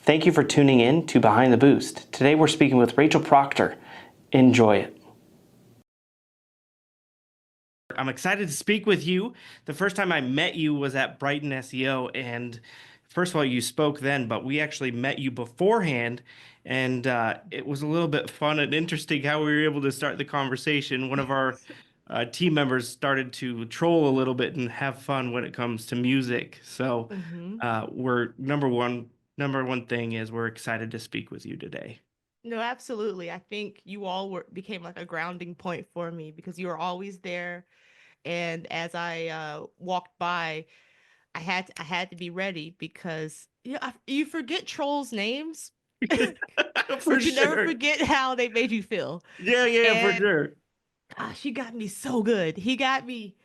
Thank you for tuning in to Behind the Boost. Today we're speaking with Raycheal Proctor. Enjoy it. I'm excited to speak with you. The first time I met you was at Brighton SEO, and first of all, you spoke then, but we actually met you beforehand, and it was a little bit fun and interesting how we were able to start the conversation. One of our team members started to troll a little bit and have fun when it comes to music. So hmm we're number one thing is we're excited to speak with you today. No, absolutely. I think you all became like a grounding point for me because you were always there. And as I walked by, I had to be ready because you forget trolls' names, For but you never sure. forget how they made you feel. Yeah, for And sure. gosh, he got me so good. He got me,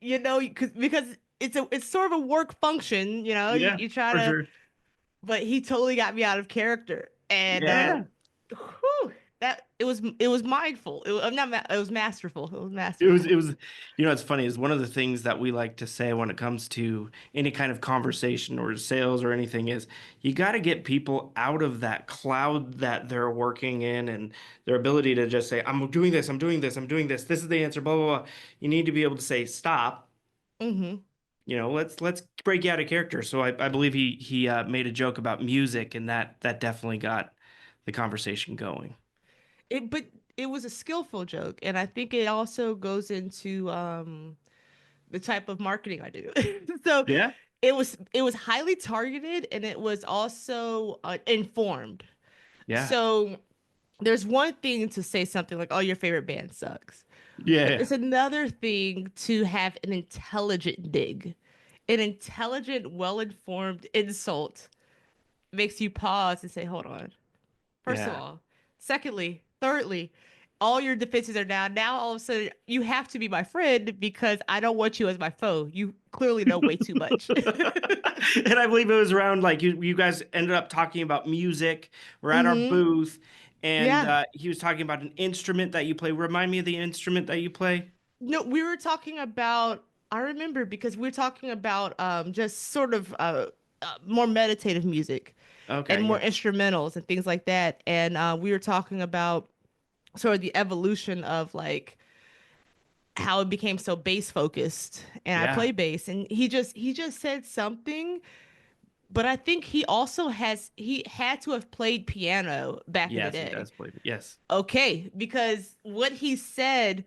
because it's sort of a work function. You, Yeah, you try for to, sure. but he totally got me out of character. And Yeah. whew, that it was mindful. It was masterful. It was It was, masterful. it was, it's funny is one of the things that we like to say when it comes to any kind of conversation or sales or anything is you got to get people out of that cloud that they're working in and their ability to just say, I'm doing this, I'm doing this, I'm doing this. This is the answer, blah, blah, blah. You need to be able to say, stop. hmm Let's break you out of character. So I believe he made a joke about music, and that definitely got the conversation going. But it was a skillful joke, and I think it also goes into the type of marketing I do. So Yeah, it was highly targeted, and it was also informed. yeah, So there's one thing to say something like, "Oh, your favorite band sucks." yeah, It's another thing to have an intelligent dig. An intelligent, well-informed insult makes you pause and say, "Hold on." First of yeah, all. Secondly, thirdly, all your defenses are down. Now all of a sudden you have to be my friend because I don't want you as my foe. You clearly know way too much. And I believe it was around like you guys ended up talking about music. We're at our hmm booth, and Yeah. he was talking about an instrument that you play. Remind me of the instrument that you play. No, we were talking about, I remember because we were talking about just sort of more meditative music and Okay, more yeah, instrumentals and things like that. And we were talking about sort of the evolution of like how it became so bass focused, and I yeah, play bass, and he just said something, but I think he had to have played piano back in the yes, he day. does play. Yes, Okay, because what he said,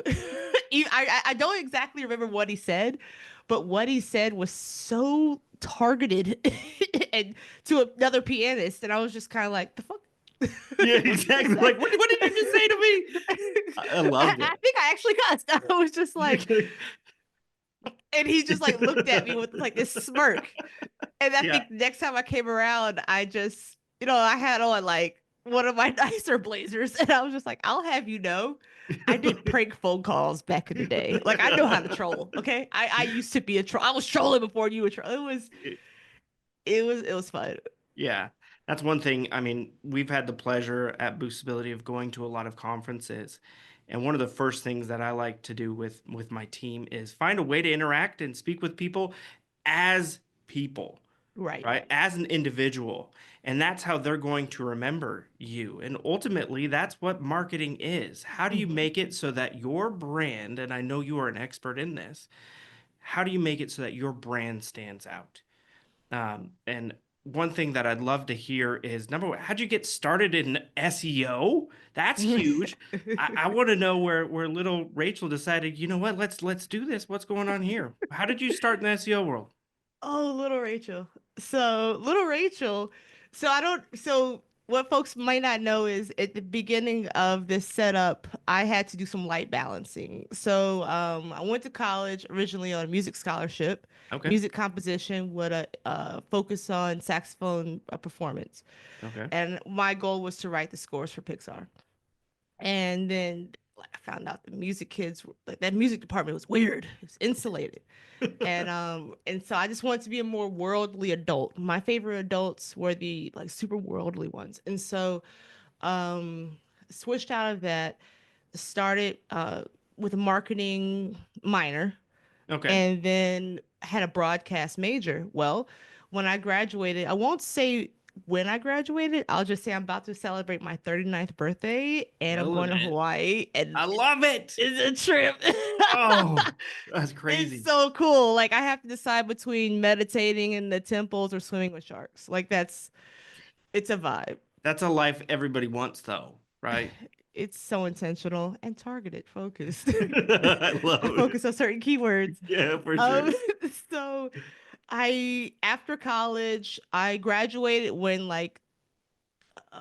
I don't exactly remember what he said, but what he said was so targeted and to another pianist, and I was just kind of like, the fuck. yeah, What did you exactly. say? Like, what did you just say to me? I loved I it. think I actually cussed. I was just like, and he just like looked at me with like this smirk. And I Yeah. think next time I came around, I just, I had on like one of my nicer blazers, and I was just like, I'll have you know, I did prank phone calls back in the day. Like I know how to troll. Okay, I used to be a troll. I was trolling before you were troll. It was fun. Yeah, that's one thing. I mean, we've had the pleasure at Boostability of going to a lot of conferences, and one of the first things that I like to do with my team is find a way to interact and speak with as people, Right. right? As an individual. And that's how they're going to remember you. And ultimately, that's what marketing is. How do you hmm make it so that your brand, and I know you are an expert in this, how do you make it so that your brand stands out? And one thing that I'd love to hear is number one, how'd you get started in SEO? That's huge. I want to know where little Raycheal decided, you know what, let's do this. What's going on here? How did you start in the SEO world? Oh, little Rachel. So, little Rachel. So what folks might not know is at the beginning of this setup, I had to do some light balancing. So, I went to college originally on a music scholarship, Okay. music composition with a focus on saxophone performance. Okay. And my goal was to write the scores for Pixar. And then like, I found out the music kids, like that music department was weird. It's insulated. And so I just wanted to be a more worldly adult. My favorite adults were the like super worldly ones. And so um switched out of that, started with a marketing minor, Okay. and then had a broadcast major. Well, when I graduated, I won't say when I graduated, I'll just say I'm about to celebrate my 39th birthday and I'm going Killing to it. Hawaii and I love it. it's a trip. Oh, that's It's crazy. so cool. Like I have to decide between meditating in the temples or swimming with sharks. Like it's a vibe. That's a life everybody wants, though, right? It's so intentional and targeted, focused. I I love it. focus on certain keywords. Yeah, for Um, sure. so I after college, I graduated when like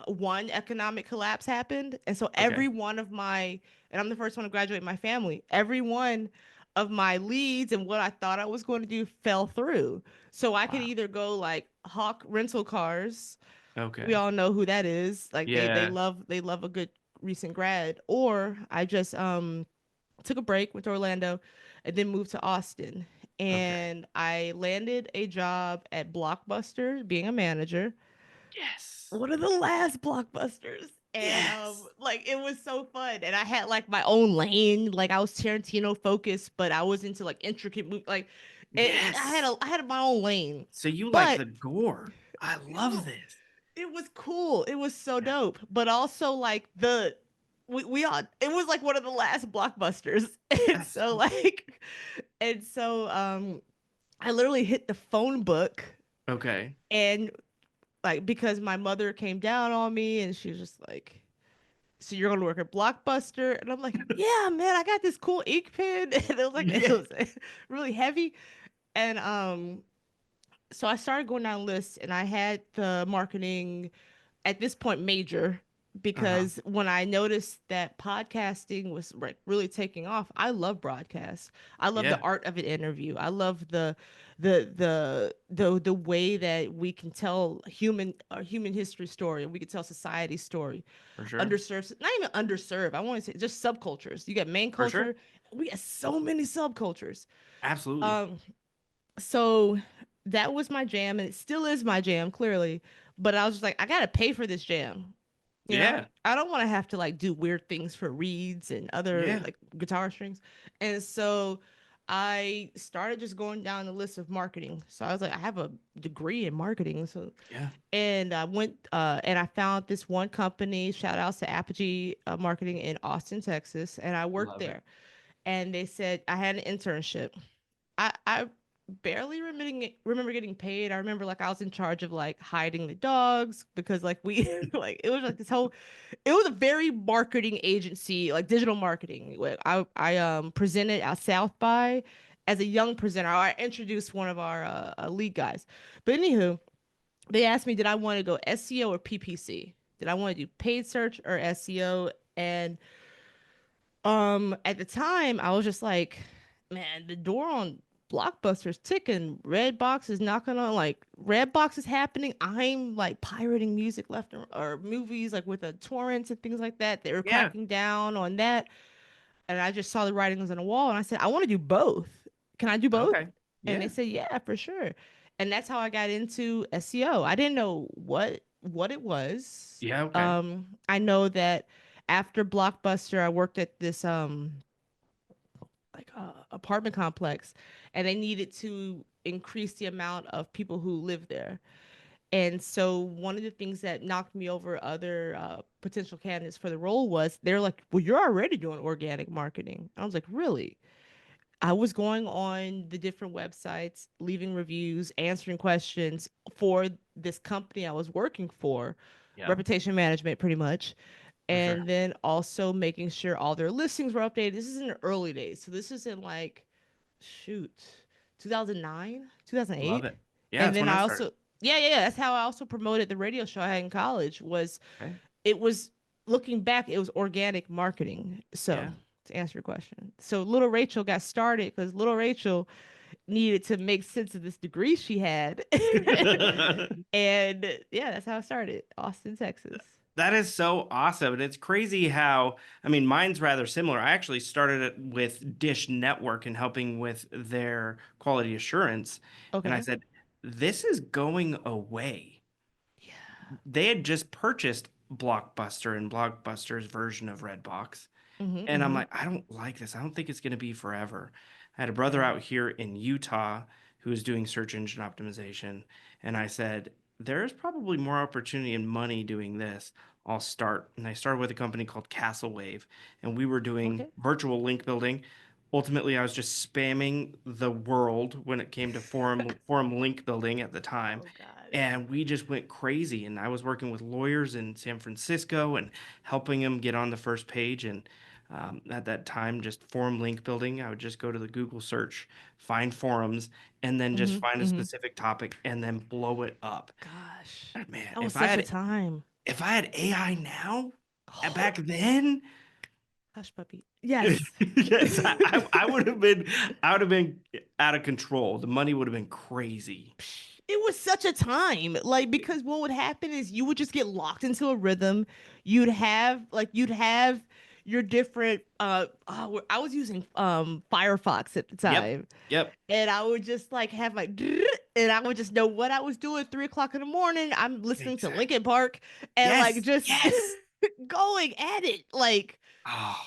one economic collapse happened, and so Okay. every one of my and I'm the first one to graduate in my family. Every one of my leads and what I thought I was going to do fell through. So I could Wow. either go like Hawk Rental Cars. We Okay. all know who that is. Like Yeah. they love a good recent grad. Or I just took a break, went to Orlando, and then moved to Austin. Okay. And I landed a job at Blockbuster being a manager, Yes. one of the last blockbusters. And Yes. like it was so fun. And I had like my own lane. Like I was Tarantino focused, but I was into like intricate like Yes. I had my own lane. So you like But the gore. I love oh, this. it was cool. It was so Yeah. dope. But also like we all it was like one of the last blockbusters. And That's so like and so I literally hit the phone book okay. and like because my mother came down on me and she was just like, so you're gonna work at Blockbuster? And I'm like, yeah, man, I got this cool ink pen. And it Yeah. was really heavy. And so I started going down lists and I had the marketing at this point major Uh-huh. because when I noticed that podcasting was like really taking off, I love broadcast. I love the Yeah, art of an interview. I love the way that we can tell human history story. We can tell society story. for sure. Underserved, not even underserved. I want to say just subcultures. You got main For sure. culture. We got so many subcultures. Absolutely. Um, so that was my jam, and it still is my jam, clearly. But I was just like, I gotta pay for this jam. You know, Yeah. I don't want to have to like do weird things for reeds and other Yeah. like guitar strings. And so I started just going down the list of marketing. So I was like, I have a degree in marketing. So Yeah. and I went and I found this one company, shout outs to Apogee Marketing in Austin, Texas, and I worked Love it. there. And they said I had an internship. I barely remember getting paid. I remember like I was in charge of like hiding the dogs because like we like it was like this whole it was a very marketing agency, like digital marketing. I presented at South by as a young presenter. I introduced one of our lead guys. But anywho, they asked me did I want to go SEO or PPC? Did I want to do paid search or SEO? And at the time, I was just like, man, the door on Blockbuster's ticking. Red box is knocking on like red box is happening. I'm like pirating music left or movies like with the torrents and things like that. They were Yeah. cracking down on that. And I just saw the writings on the wall and I said, I want to do both. Can I do both? Okay. And they Yeah. said, yeah, for sure. And that's how I got into SEO. I didn't know what it was. Yeah. Okay. I know that after Blockbuster, I worked at this like apartment complex, and they needed to increase the amount of people who live there. And so one of the things that knocked me over other potential candidates for the role was they're like, "Well, you're already doing organic marketing." I was like, "Really?" I was going on the different websites, leaving reviews, answering questions for this company I was working for, Yeah. reputation management, pretty much, For sure. and then also making sure all their listings were updated. This is in the early days. So this is in like shoot, 2009, Love 2008. it. Yeah. And That's then when I I started. also yeah, that's how I also promoted the radio show I had in college was Okay. it was looking back, it was organic marketing. So Yeah. to answer your question. So little Raycheal got started because little Raycheal needed to make sense of this degree she had. And yeah, that's how it started. Austin, Texas. That is so awesome. And it's crazy how, I mean, mine's rather similar. I actually started it with Dish Network and helping with their quality assurance. And I Okay. said, this is going away. Yeah. They had just purchased Blockbuster and Blockbuster's version of Redbox. Mm-hmm. And I'm Mm-hmm. like, I don't like this. I don't think it's going to be forever. I had a brother Yeah. out here in Utah who was doing search engine optimization. And I said, there's probably more opportunity and money doing this. I'll start. And I started with a company called Castle Wave, and we were doing Okay. virtual link building. Ultimately, I was just spamming the world when it came to forum link building at the time. Oh God. And we just went crazy. And I was working with lawyers in San Francisco and helping them get on the first page. And at that time, just forum link building, I would just go to the Google search, find forums, and then just Mm-hmm. find a Mm-hmm. specific topic and then blow it up. Gosh, Man, that was such a time. if I had AI now, Oh, back then, hush puppy. Yes. yes, I would have been out of control. The money would have been crazy. It was such a time, like, because what would happen is you would just get locked into a rhythm. You'd have your different I was using Firefox at the Yep, time, yep, and I would just like have my and I would just know what I was doing at 3 o'clock in the morning. I'm listening to exactly. Linkin Park and like Yes, just yes. going at it, like Oh,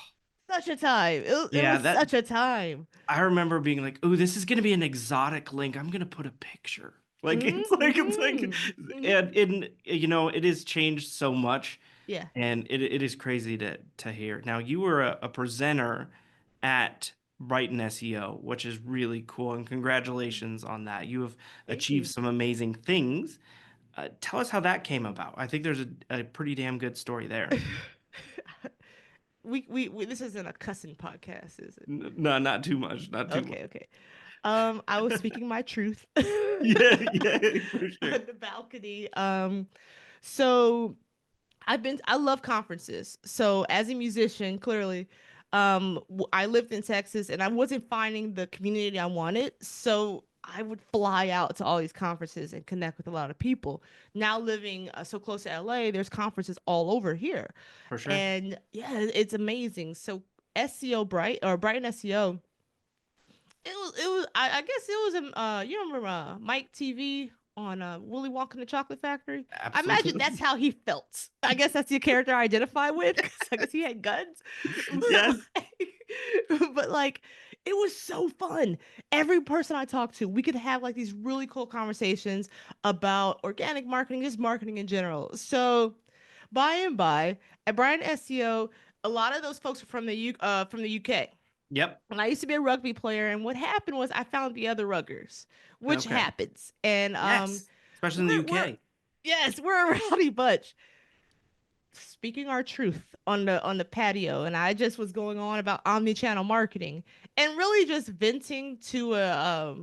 such a time. It yeah, was that such a time. I remember being like, "Oh, this is gonna be an exotic link. I'm gonna put a picture." Like it's like, Mm-hmm. Hmm. and it has changed so much, Yeah. and it is crazy to hear. Now, you were a presenter at Brighton SEO, which is really cool, and congratulations on that. You have Thank achieved you. some amazing things. Tell us how that came about. I think there's a pretty damn good story there. We this isn't a cussing podcast, is it? No, not too much, not too much. Okay, okay. I was speaking my truth Yeah, yeah, for sure. on the balcony. So I love conferences. So as a musician, clearly, I lived in Texas and I wasn't finding the community I wanted. So I would fly out to all these conferences and connect with a lot of people. Now living so close to LA, there's conferences all over here. For sure. And yeah, it's amazing. So SEO Brighton SEO, I guess it was you remember Mike TV on Willy Wonka and the Chocolate Factory? I imagine Absolutely. that's how he felt. I guess that's the character I identify with because I guess he had guns. Yes. But like it was so fun. Every person I talked to, we could have like these really cool conversations about organic marketing, just marketing in general. So by and by at Brian SEO, a lot of those folks are from the UK. Yep. And I used to be a rugby player, and what happened was I found the other ruggers, which Okay. happens. And Yes. Especially in the we're UK. yes, we're a rowdy bunch. Speaking our truth on the patio, and I just was going on about omni-channel marketing and really just venting to a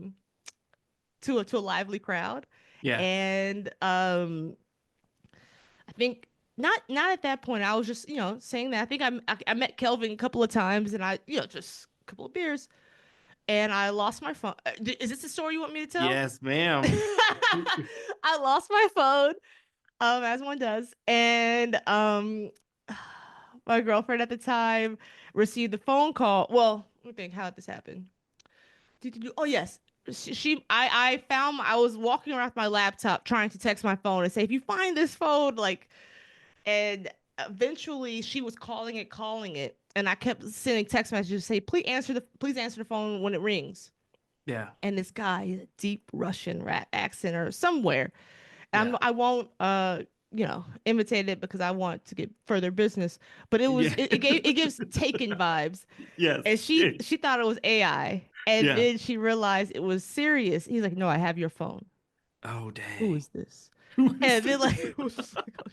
lively crowd. Yeah. And I think not at that point. I was just saying that. I think I met Kelvin a couple of times, and I just a couple of beers, and I lost my phone. Is this the story you want me to tell? Yes, ma'am. I lost my phone, as one does, and my girlfriend at the time received the phone call. Well, let me think. How did this happen? Oh yes, I found I was walking around with my laptop trying to text my phone and say, if you find this phone, like, and eventually she was calling it, and I kept sending text messages to say, please answer the phone when it rings. Yeah. And this guy, deep Russian rap accent or somewhere. Yeah. I won't imitate it because I want to get further business. But Yeah. it gives Taken vibes. Yes. And she thought it was AI. And Yeah. then she realized it was serious. He's like, no, I have your phone. Oh, Who dang. is this? Who is And then this? like it was just like, oh,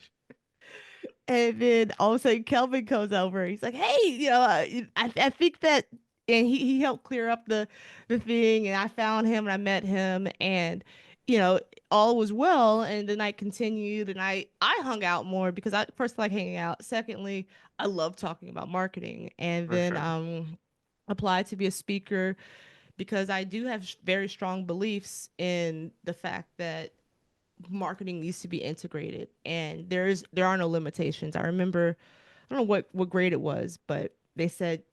and then all of a sudden Kelvin comes over. He's like, hey, I think that, and he helped clear up the thing. And I found him and I met him, and you know all was well. And the night continued, and I hung out more because I first like hanging out. Secondly, I love talking about marketing, and For then sure. applied to be a speaker because I do have very strong beliefs in the fact that marketing needs to be integrated, and there are no limitations. I remember, I don't know what grade it was, but they said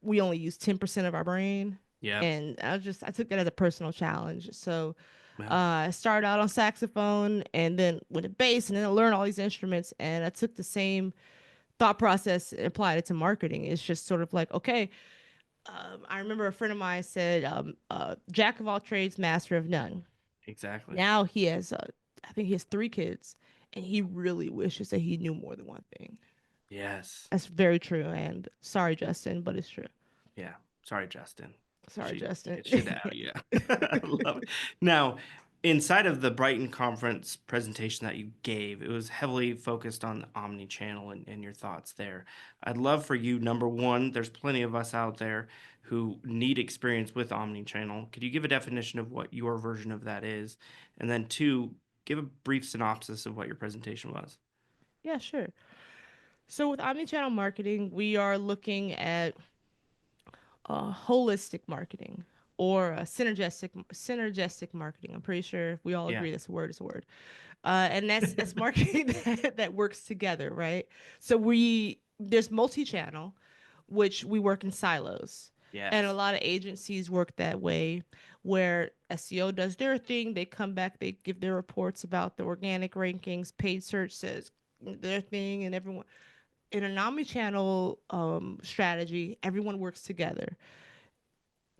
we only use 10% of our brain, Yep. and I took that as a personal challenge. So Yep. I started out on saxophone and then went to bass, and then I learned all these instruments, and I took the same thought process and applied it to marketing. It's just sort of like, okay, I remember a friend of mine said, "Jack of all trades, master of none." Exactly. Now he has, I think he has 3 kids, and he really wishes that he knew more than one thing. Yes. That's very true. And sorry, Justin, but it's true. Yeah. Sorry, Justin. Sorry, Justin. Get shit out. Yeah. I love it. Now, inside of the Brighton conference presentation that you gave, it was heavily focused on omni-channel and your thoughts there. I'd love for you, number one, there's plenty of us out there who need experience with omni-channel. Could you give a definition of what your version of that is? And then two, give a brief synopsis of what your presentation was. Yeah, sure. So with omnichannel marketing, we are looking at holistic marketing or synergistic marketing. I'm pretty sure we all Yeah. agree this word is a word. And that's marketing that works together, right? So we there's multi-channel, which we work in silos. And a Yes. lot of agencies work that way where SEO does their thing, they come back, they give their reports about the organic rankings, paid search says their thing, and everyone in an omni-channel strategy, everyone works together.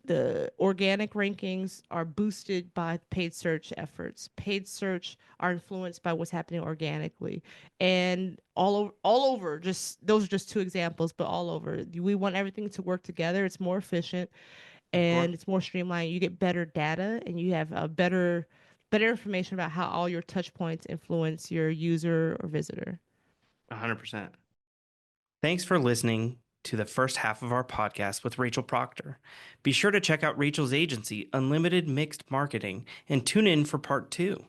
The organic rankings are boosted by paid search efforts. Paid search are influenced by what's happening organically, and all over. Just those are just 2 examples, but all over. We want everything to work together. It's more efficient Of course. and it's more streamlined. You get better data, and you have a better information about how all your touch points influence your user or visitor. 100%. Thanks for listening to the first half of our podcast with Raycheal Proctor. Be sure to check out Rachel's agency, Unlimited Mixed Marketing, and tune in for part 2.